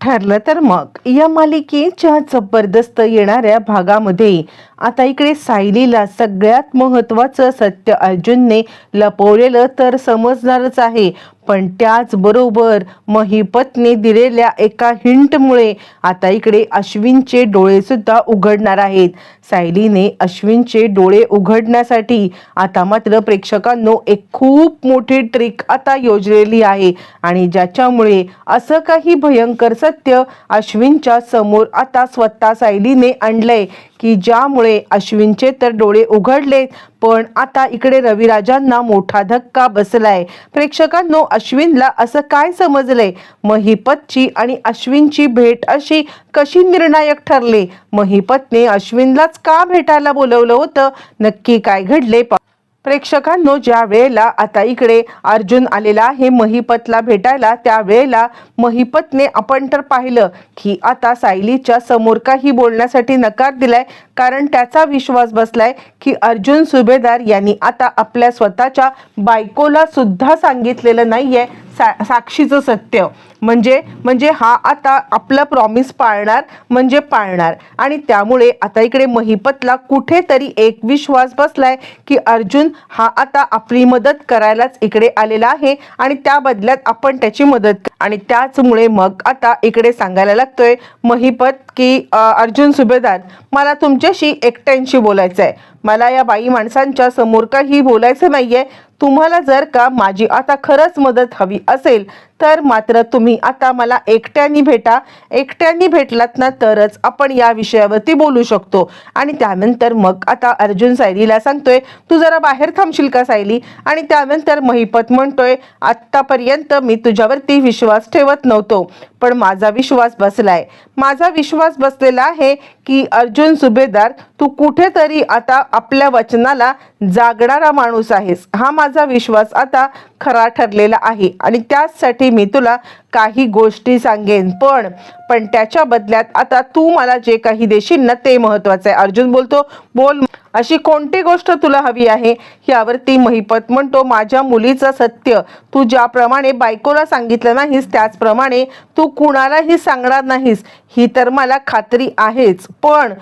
ठरलं तर मग या मालिकेच्या जबरदस्त येणाऱ्या भागामध्ये आता इकडे सायलीला सगळ्यात महत्त्वाचं सत्य अर्जुनने लपवलेलं तर समजणारच आहे, पण त्याचबरोबर महिपतने दिलेल्या एका हिंटमुळे आता इकडे अश्विनचे डोळे सुद्धा उघडणार आहेत. सायलीने अश्विनचे डोळे उघडण्यासाठी आता मात्र प्रेक्षकांनो एक खूप मोठी ट्रिक आता योजलेली आहे आणि ज्याच्यामुळे असं काही भयंकर सत्य अश्विनच्या समोर आता स्वतः सायलीने आणलंय की ज्यामुळे अश्विनचे तर डोळे उघडले, पण आता इकडे रविराजांना मोठा धक्का बसलाय. प्रेक्षकांनो, अश्विनला असं काय समजलंय? महिपतची आणि अश्विनची भेट अशी कशी निर्णायक ठरली? महिपतने अश्विनलाच का भेटायला बोलवलं होतं? नक्की काय घडले? प्रेक्षकांनो, ज्या वेळेला आता इकडे अर्जुन आलेला आहे महिपतला भेटायला, त्या वेळेला महिपतने आपण तर पाहिलं की आता सायलीच्या समोर काही बोलण्यासाठी नकार दिलाय, कारण त्याचा विश्वास बसलाय की अर्जुन सुभेदार यांनी आता आपल्या स्वतःच्या बायकोला सुद्धा सांगितलेलं नाहीये साक्षीचं सत्य. म्हणजे हा आता आपलं प्रॉमिस पाळणार आणि त्यामुळे आता इकडे महिपतला कुठेतरी एक विश्वास बसलाय की अर्जुन हा आता आपली मदत करायलाच इकडे आलेला आहे आणि त्या बदल्यात आपण त्याची मदत आणि त्याचमुळे मग आता इकडे सांगायला लागतोय महिपत की अर्जुन सुभेदार, मला तुमच्याशी एकट्याशी बोलायचं आहे. मला या बाई माणसांच्या समोर काही बोलायचं नाहीये. तुम्हाला जर का माझी आता खरंच मदत हवी असेल तर मात्र तुम्ही आता मला एकट्याने भेटा. एकट्याने भेटलात ना तरच आपण या विषयावरती बोलू शकतो. आणि त्यानंतर मग आता अर्जुन सायलीला सांगतोय, तू जरा बाहेर थांबशील का सायली? आणि त्यानंतर महिपत म्हणतोय, आत्तापर्यंत मी तुझ्यावरती विश्वास ठेवत नव्हतो, पण माझा विश्वास बसलाय. माझा विश्वास बसलेला आहे की अर्जुन सुभेदार, तू कुठेतरी आता आपल्या वचनाला जागणारा माणूस आहेस. हा माझा विश्वास आता खरा ठरलेला आहे आणि त्यासाठी मी तुला काही गोष्टी सांगेन, पण त्याच्या बदल्यात आता तू मला जे काही देशील ना ते महत्वाचं आहे. अर्जुन बोलतो, बोल, अशी कोणती गोष्ट तुला हवी आहे? यावरती महिपत म्हणतो, माझ्या मुलीचं सत्य तू ज्याप्रमाणे बायकोला सांगितलं नाहीस त्याचप्रमाणे तू कुणालाही सांगणार नाहीस ही तर मला खात्री आहेच, पण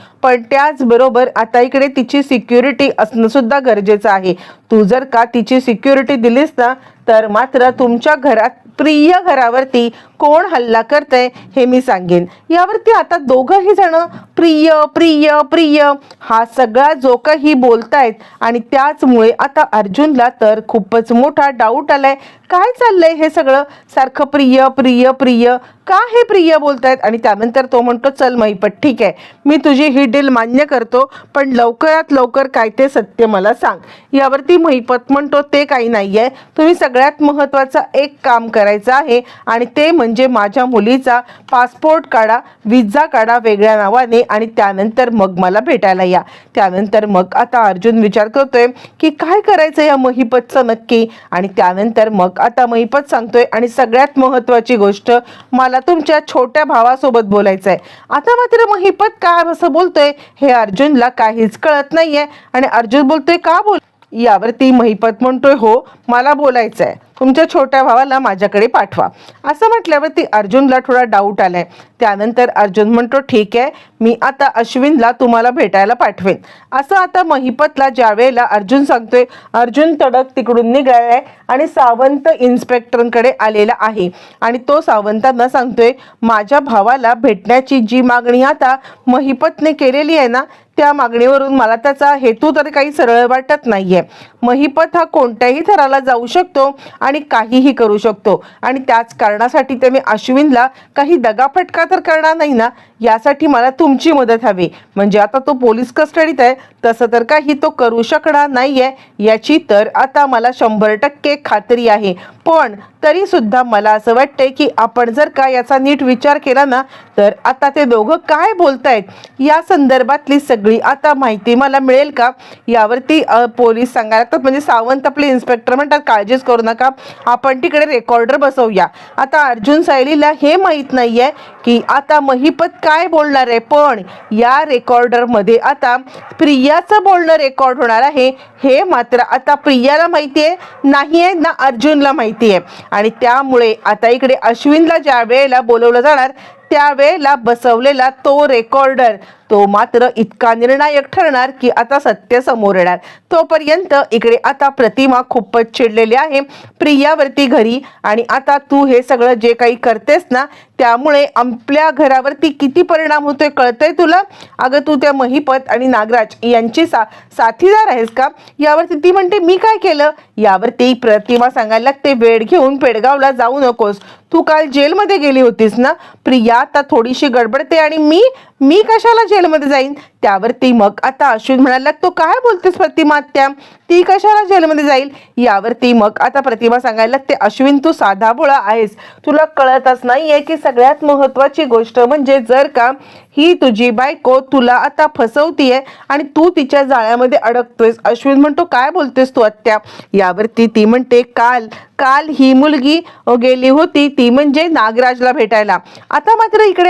त्याचबरोबर आता इकडे तिची सिक्युरिटी असणं सुद्धा गरजेचं आहे. तू जर का तिची सिक्युरिटी दिलीस ना तर मात्र तुमच्या घरात प्रिय घरावरती कोण हल्ला करतंय हे मी सांगेन. यावरती आता दोघंही जण प्रिय प्रिय प्रिय हा सगळा जो काही बोलतायत आणि त्याचमुळे आता अर्जुनला तर खूपच मोठा डाऊट आलाय. काय चाललंय हे सगळं? सारखं प्रिय प्रिय प्रिय का हे प्रिय बोलतायत? आणि त्यानंतर तो म्हणतो, चल महिपत, ठीक आहे, मी तुझी ही डील मान्य करतो, पण लवकरात लवकर काय ते सत्य मला सांग. यावरती महिपत म्हणतो, ते काही नाहीये, तुम्ही सगळ्यात महत्त्वाचं एक काम करायचं आहे आणि ते म्हणजे माझ्या मुलीचा पासपोर्ट काढा, विजा काढा वेगळ्या नावाने आणि त्यानंतर मग मला भेटायला या. त्यानंतर मग आता अर्जुन विचार करतोय की काय करायचं या महिपतचं नक्की. आणि त्यानंतर मग आता महिपत सांगतोय, आणि सगळ्यात महत्त्वाची गोष्ट, मला तुमच्या छोट्या भावासोबत बोलायचं आहे. आता मात्र महिपत काय असं बोलतोय हे अर्जुनला काहीच कळत नाहीये आणि अर्जुन बोलतोय, का बोल? यावरती महिपत म्हणतोय, हो, मला बोलायचं आहे, तुमच्या छोट्या भावाला माझ्याकडे पाठवा. असं म्हटल्यावरती अर्जुनला थोडा डाऊट आलाय. त्यानंतर अर्जुन म्हणतो, ठीक आहे, मी आता अश्विनला तुम्हाला भेटायला पाठवेन. असं आता महिपतला ज्या वेळेला अर्जुन सांगतोय, अर्जुन तडक तिकडून निघालाय आणि सावंत इन्स्पेक्टरकडे आलेला आहे आणि तो सावंतांना सांगतोय, माझ्या भावाला भेटण्याची जी मागणी आता महिपतने केलेली आहे ना त्या मागणीवरून मला त्याचा हेतू तर काही सरळ वाटत नाहीये. महिपत हा कोणत्याही थराला जाऊ शकतो आणि काहीही करू शकतो आणि त्याच कारणासाठी त्याने अश्विनला काही दगाफटका तर करणार नाही ना, यासाठी मला तुमची मदत हवी. म्हणजे आता तो पोलीस कस्टडीत आहे, तसं तर काही तो करू शकणार नाहीये याची तर आता मला 100% खात्री आहे. पण तरी सुद्धा मला असं वाटतंय की आपण जर का याचा नीट विचार केला ना तर आता ते दोघं काय बोलतायत या संदर्भातली सगळी आता माहिती मला मिळेल का? यावरती पोलीस सांगायला लागतात. म्हणजे सावंत आपले इन्स्पेक्टर म्हणतात, काळजीच करू नका, आपण तिकडे रेकॉर्डर बसवूया. आता अर्जुन सायलीला हे माहीत नाहीये की आता महिपत काय बोलणार आहे, पण या रेकॉर्डरमध्ये आता प्रियाचं बोलणं रेकॉर्ड होणार आहे हे मात्र आता प्रियाला माहिती आहे नाहीये ना अर्जुनला माहिती आहे. आणि त्यामुळे आता इकडे अश्विनला ज्या वेळेला बोलवलं जाणार त्यावेळेला बसवलेला तो रेकॉर्डर तो मात्र इतका निर्णायक ठरणार की आता सत्य समोर येणार. तोपर्यंत इकडे आता प्रतिमा खूपच चिडलेली आहे प्रियावरती घरी. आणि आता तू हे सगळं जे काही करतेस ना त्यामुळे आपल्या घरावरती किती परिणाम होतोय कळतंय तुला? अगं तू त्या महिपत आणि नागराज यांची साथीदार आहेस का? यावरती ती म्हणते मी काय केलं? यावरती प्रतिमा सांगायला लागते वेळ घेऊन पेडगावला जाऊ नकोस. तू काल जेलमध्ये गेली होतीस ना? प्रिया आता थोडीशी गडबडते आणि मी कशाला जेलमध्ये जाईन? त्यावरती मग आता अश्विन म्हणायला लागतो काय बोलतेस प्रतिमा आत्या, ती कशाला जेलमध्ये जाईल? यावरती मग आता प्रतिमा सांगायला लागते अश्विन तू साधा भोळा आहेस, तुला कळतच नाहीये की सगळ्यात महत्वाची गोष्ट म्हणजे जर का ही तुझी बायको तुला आता फसवतीये आणि तू तिच्या जाळ्यामध्ये अडकतोयस. अश्विन म्हणतो काय बोलतेस तू आत्या? यावरती ती म्हणते काल ही मुलगी गेली होती ती म्हणजे नागराजला भेटायला. आता मात्र इकडे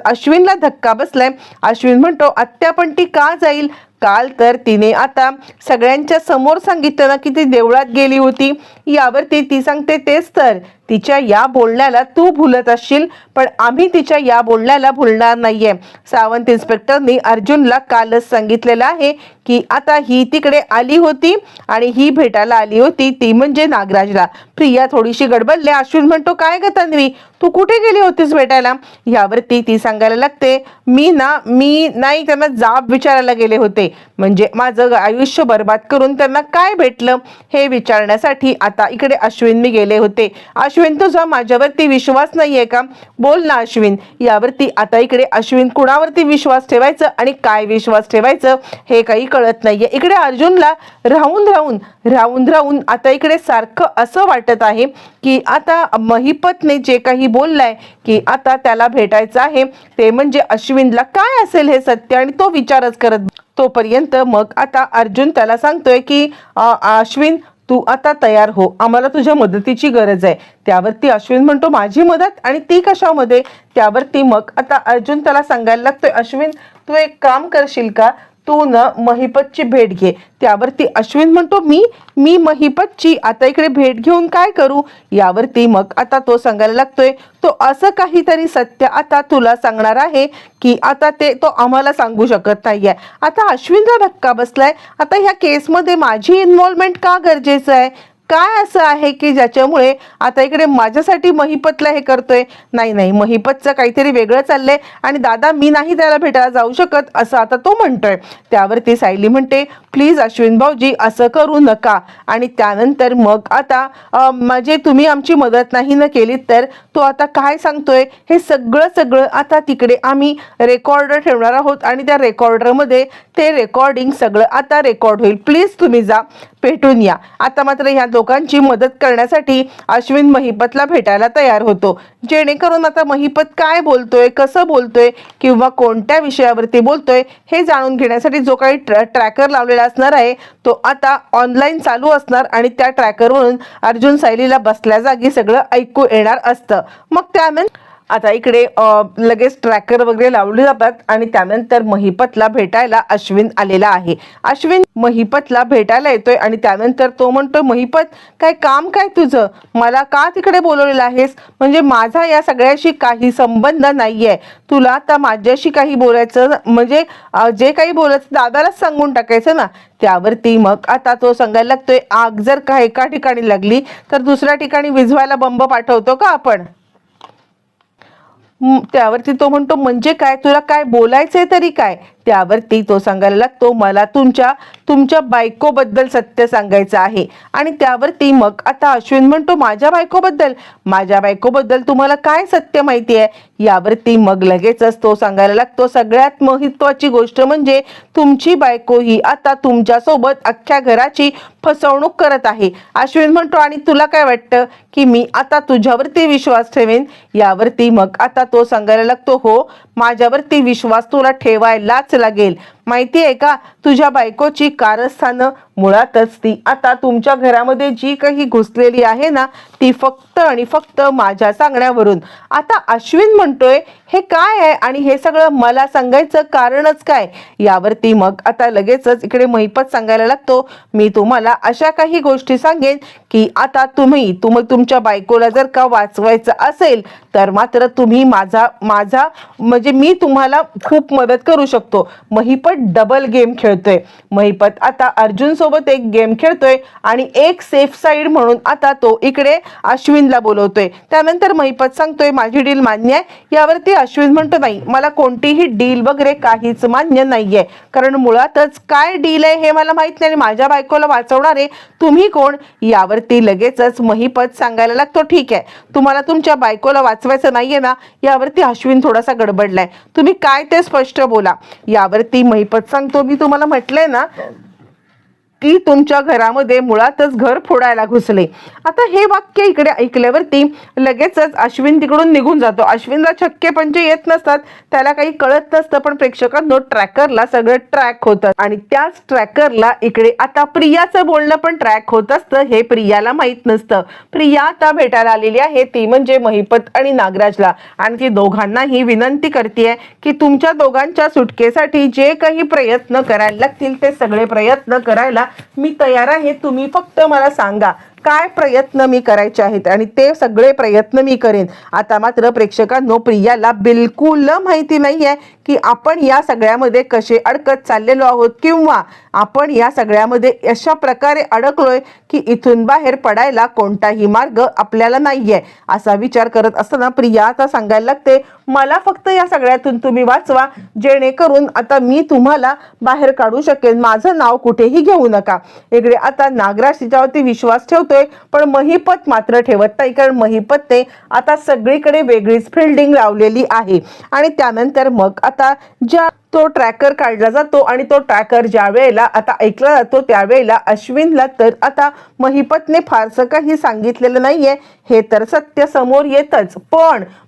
अश्विनला धक्का बसलाय. अश्विन म्हणतो आत्या पण ती का जाईल? काल तर तिने आता सगळ्यांच्या समोर सांगितलं ना की ती देवळात गेली होती. यावरती ती सांगते तेच तर, तिच्या या बोलण्याला तू भुलत असशील पण आम्ही तिच्या या बोलण्याला भुलणार नाहीये. सावंत इन्स्पेक्टरनी अर्जुनला कालच सांगितलेलं आहे की आता ही तिकडे आली होती आणि ही भेटायला आली होती ती म्हणजे नागराजला. प्रिया थोडीशी गडबडले. अश्विन म्हणतो काय ग तन्वी तू कुठे गेली होतीस भेटायला? यावरती ती सांगायला लागते मी नाही त्यांना जाब विचारायला गेले होते, म्हणजे माझं आयुष्य बर्बाद करून त्यांना काय भेटलं हे विचारण्यासाठी आता इकडे अश्विन मी गेले होते. अश्विन तुझा माझ्यावरती विश्वास नाहीये का? बोल ना अश्विन. यावरती आता इकडे अश्विन कुणावरती विश्वास ठेवायचं आणि काय विश्वास ठेवायचं हे काही कळत नाहीये. इकडे अर्जुनला राहून आता इकडे सारखं असं वाटत आहे की आता महिपतने जे काही बोललाय की आता त्याला भेटायचं आहे ते म्हणजे अश्विनला काय असेल हे सत्य आणि तो विचारच करत. तोपर्यंत मग आता अर्जुन त्याला सांगतोय की अश्विन तू आता तयार हो, आम्हाला तुझ्या मदतीची गरज आहे. त्यावरती अश्विन म्हणतो माझी मदत आणि ती कशामध्ये? त्यावरती मग आता अर्जुन त्याला सांगायला लागतोय अश्विन तू एक काम करशील का, तू न महिपतची भेट घे. त्यावरती अश्विन म्हणतो मी महिपतची आता इकडे भेट घेऊन काय करू? यावरती मग आता तो सांगायला लागतोय तो असं काहीतरी सत्य आता तुला सांगणार आहे की आता तो आम्हाला सांगू शकत नाहीये. आता अश्विनला धक्का बसलाय. आता ह्या केसमध्ये माझी इन्व्हॉल्वमेंट का गरजेचं आहे? काय असं आहे की ज्याच्यामुळे आता इकडे माझ्यासाठी महिपतला हे करतोय? नाही महिपतचं काहीतरी वेगळं चाललंय आणि दादा मी नाही त्याला भेटायला जाऊ शकत असं आता तो म्हणतोय. त्यावरती सायली म्हणते प्लीज अश्विन भाऊजी असं करू नका. आणि त्यानंतर मग आता म्हणजे तुम्ही आमची मदत नाही न केली तर तो आता काय सांगतोय हे सगळं आता तिकडे आम्ही रेकॉर्डर ठेवणार आहोत आणि त्या रेकॉर्डरमध्ये ते रेकॉर्डिंग सगळं आता रेकॉर्ड होईल. प्लीज तुम्ही जा भेटून या. आता मात्र ह्या दोघांची मदत करण्यासाठी अश्विन महिपतला भेटायला तयार होतो, जेणेकरून आता महिपत काय बोलतोय कसं बोलतोय किंवा कोणत्या विषयावरती बोलतोय हे जाणून घेण्यासाठी जो काही ट्रॅकर लावलेला असणार आहे तो आता ऑनलाईन चालू असणार आणि त्या ट्रॅकरवरून अर्जुन सायलीला बसल्या जागी सगळं ऐकू येणार असतं. मग त्यानंतर आता इकडे लगेच ट्रॅकर वगैरे लावले जातात आणि त्यानंतर महिपतला भेटायला अश्विन आलेला आहे. अश्विन महिपतला भेटायला येतोय आणि त्यानंतर तो म्हणतो महिपत काय काम काय तुझं, मला का तिकडे बोलवलेलं आहेस? म्हणजे माझा या सगळ्याशी काही संबंध नाहीये, तुला आता माझ्याशी काही बोलायचं म्हणजे जे काही बोलायचं दादालाच सांगून टाकायचं ना. त्यावरती मग आता तो सांगायला लागतोय आग जर का एका ठिकाणी लागली तर दुसऱ्या ठिकाणी विझवायला बंब पाठवतो का आपण? त्यावरती तो म्हणतो म्हणजे काय, तुला काय बोलायचंय तरी काय? त्यावरती तो सांगायला लागतो मला तुमच्या बायकोबद्दल सत्य सांगायचं आहे. आणि त्यावरती मग आता अश्विन म्हणतो माझ्या बायकोबद्दल तुम्हाला काय सत्य माहिती आहे? यावरती मग लगेचच तो सांगायला लागतो सगळ्यात महत्त्वाची गोष्ट म्हणजे तुमची बायको ही आता तुमच्यासोबत अख्ख्या घराची फसवणूक करत आहे. अश्विन म्हणतो आणि तुला काय वाटतं की मी आता तुझ्यावरती विश्वास ठेवेन? यावरती मग आता तो सांगायला लागतो हो माझ्यावरती विश्वास तुला ठेवायलाच लागेल. माहिती आहे का, तुझ्या बायकोची कारस्थानं मुळातच ती आता तुमच्या घरामध्ये जी काही घुसलेली आहे ना, ती फक्त आणि फक्त माझ्या सांगण्यावरून. आता अश्विन म्हणतोय हे काय आहे आणि हे सगळं मला सांगायचं कारणच काय. यावरती मग आता लगेचच इकडे महिपत सांगायला लागतो, मी तुम्हाला अशा काही गोष्टी सांगेन की आता तुम्ही तुमच्या बायकोला जर का वाचवायचं असेल तर मात्र तुम्ही माझा म्हणजे मी तुम्हाला खूप मदत करू शकतो. महिपत डबल गेम खेळतोय. महिपत आता अर्जुन सोबत एक गेम खेळतोय आणि एक सेफ साईड म्हणून आता तो इकडे अश्विनला बोलवतोय. त्यानंतर महिपत सांगतोय माझी डील मान्य आहे. यावरती अश्विन म्हणतो नाही, मला कोणतीही डील वगैरे काहीच मान्य नाहीये, कारण मुळातच काय डील आहे हे मला माहित नाही. माझ्या बायकोला वाचवणारे तुम्ही कोण. यावरती लगेचच महिपत सांगायला लागतो, ठीक आहे तुम्हाला तुमच्या बायकोला वाचवायचं नाहीये ना. यावरती अश्विन थोडासा गडबडलाय, तुम्ही काय ते स्पष्ट बोला. यावरती महिपत सांगतो, मी तुम्हाला म्हटलंय ना की तुमच्या घरामध्ये मुळातच घर फोडायला घुसले. आता हे वाक्य इकडे ऐकल्यावरती लगेचच अश्विन तिकडून निघून जातो. अश्विनला छक्के पंचे येत नसतात, त्याला काही कळत नसतं, पण प्रेक्षकांनो ट्रॅकरला सगळं ट्रॅक होतं आणि त्याच ट्रॅकरला इकडे आता प्रियाचं बोलणं पण ट्रॅक होत असतं. हे प्रियाला माहित नसतं. प्रिया आता भेटायला आलेली आहे, ती म्हणजे महिपत आणि नागराजला, आणि ती दोघांनाही विनंती करते की तुमच्या दोघांच्या सुटकेसाठी जे काही प्रयत्न करायला लागतील ते सगळे प्रयत्न करायला मी तयार आहे. तुम्ही फक्त मला सांगा काय प्रयत्न मी करायचे आहेत आणि ते सगळे प्रयत्न मी करेन. आता मात्र प्रेक्षकांनो प्रियाला बिलकुल माहिती नाहीये की आपण या सगळ्यामध्ये कसे अडकत चाललेलो आहोत किंवा आपण या सगळ्यामध्ये अशा प्रकारे अडकलोय की इथून बाहेर पडायला कोणताही मार्ग आपल्याला नाहीये. असा विचार करत असताना प्रिया आता सांगायला लागते, मला फक्त या सगळ्यातून तुम्ही वाचवा, जेणेकरून आता मी तुम्हाला बाहेर काढू शकेन. माझं नाव कुठेही घेऊ नका. इकडे आता नागराज तिच्यावरती विश्वास ठेवतोय, पण महिपत मात्र ठेवत नाही, कारण महिपतने आता सगळीकडे वेगळीच फिल्डिंग लावलेली आहे. आणि त्यानंतर मग आता ज्या तो ट्रॅकर काढला जातो आणि तो ट्रॅकर ज्या वेळेला आता ऐकला जातो त्यावेळेला अश्विनला तर आता महिपतने फारसं काही सांगितलेलं नाहीये हे तर सत्य समोर येतच.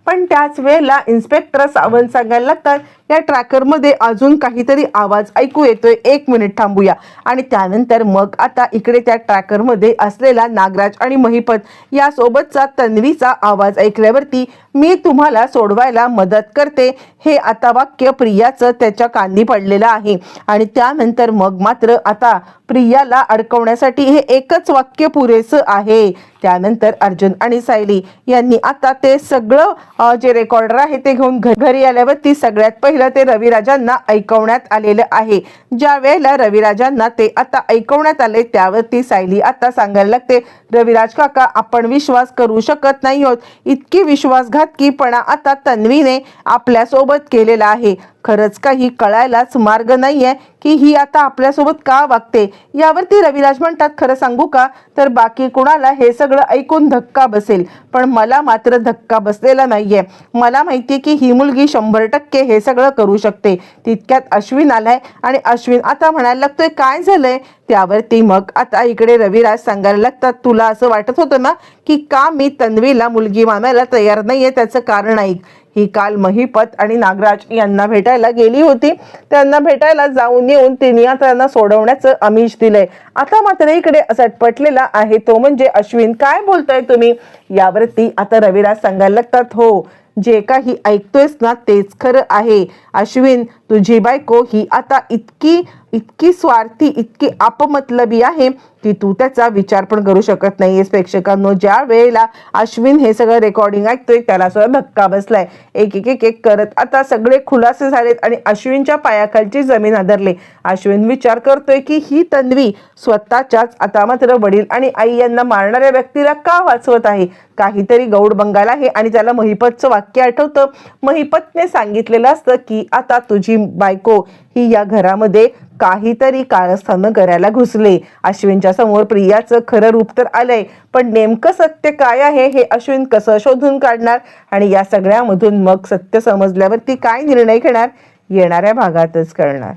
पण त्याच वेळेला इन्स्पेक्टर सावंत सांगायला लागतात, या ट्रॅकरमध्ये अजून काहीतरी आवाज ऐकू येतोय, 1 मिनिट थांबूया. आणि त्यानंतर मग आता इकडे त्या ट्रॅकरमध्ये असलेला नागराज आणि महिपत यासोबतचा तन्वीचा आवाज ऐकल्यावरती मी तुम्हाला सोडवायला मदत करते, हे आता वाक्य प्रियाचं त्याच्या कानी पडलेलं आहे. आणि त्यानंतर मग मात्र आता प्रियाला अडकवण्यासाठी हे एकच वाक्य पुरेसं आहे. त्यानंतर अर्जुन आणि सायली यांनी आता ते सगळं जे रेकॉर्डर आहे ते घेऊन घरी आल्यावरती सगळ्यात पहिलं ते रविराजांना ऐकवण्यात आलेलं आहे. ज्या वेळेला रविराजांना ते आता ऐकवण्यात आले त्यावरती सायली आता सांगायला लागते, रविराज काका आपण विश्वास करू शकत नाही आहोत. इतकी विश्वासघातकीपणा आता तन्वीने आपल्यासोबत केलेला आहे. खरंच काही कळायलाच मार्ग नाहीये की ही आता आपल्यासोबत का वागते. यावरती रविराज म्हणतात, खरं सांगू का तर बाकी कुणाला हे सगळं ऐकून धक्का बसेल, पण मला मात्र धक्का बसलेला नाहीये. मला माहितीये की ही मुलगी 100% हे सगळं करू शकते. तितक्यात अश्विन आलाय आणि अश्विन आता म्हणायला लागतोय काय झालंय. त्यावरती मग आता इकडे रविराज सांगायला लागतात, तुला असं वाटत होतं ना की का मी तन्वीला मुलगी मानायला तयार नाहीये, त्याचं कारण ऐक. ही काल महिपत आणि नागराज यांना भेटायला गेली होती. त्यांना भेटायला जाऊन येऊन तिने त्यांना सोडवण्याचं आमिष दिलंय. आता मात्र इकडे झटपटलेला आहे तो म्हणजे अश्विन. काय बोलताय तुम्ही. यावरती आता रविराज सांगायला लागतात, हो जे काही ऐकतोयस ना तेच खरं आहे. अश्विन तुझी बायको ही आता इतकी स्वार्थी, इतकी अपमतलबी आहे की तू त्याचा विचार पण करू शकत नाहीयेस. प्रेक्षकांनो ज्या वेळेला अश्विन हे सगळं रेकॉर्डिंग ऐकतोय त्याला सुद्धा धक्का बसलाय. एक करत आता सगळे खुलासे झालेत आणि अश्विनच्या पायाखालची जमीन हादरली. अश्विन विचार करतोय की ही तन्वी स्वतःच्याच आता मात्र वडील आणि आई यांना मारणाऱ्या व्यक्तीला का वाचवत आहे. काहीतरी गौड बंगाल आहे. आणि त्याला महिपतचं वाक्य आठवतं. महिपतने सांगितलेलं असतं की आता तुझी बायको ही या घरामध्ये काहीतरी कारस्थानं करायला घुसले. अश्विनच्या समोर प्रियाचं खरं रूप तर आलंय, पण नेमकं सत्य काय आहे हे अश्विन कसं शोधून काढणार आणि या सगळ्यामधून मग सत्य समजल्यावरती काय निर्णय घेणार येणाऱ्या भागातच कळणार.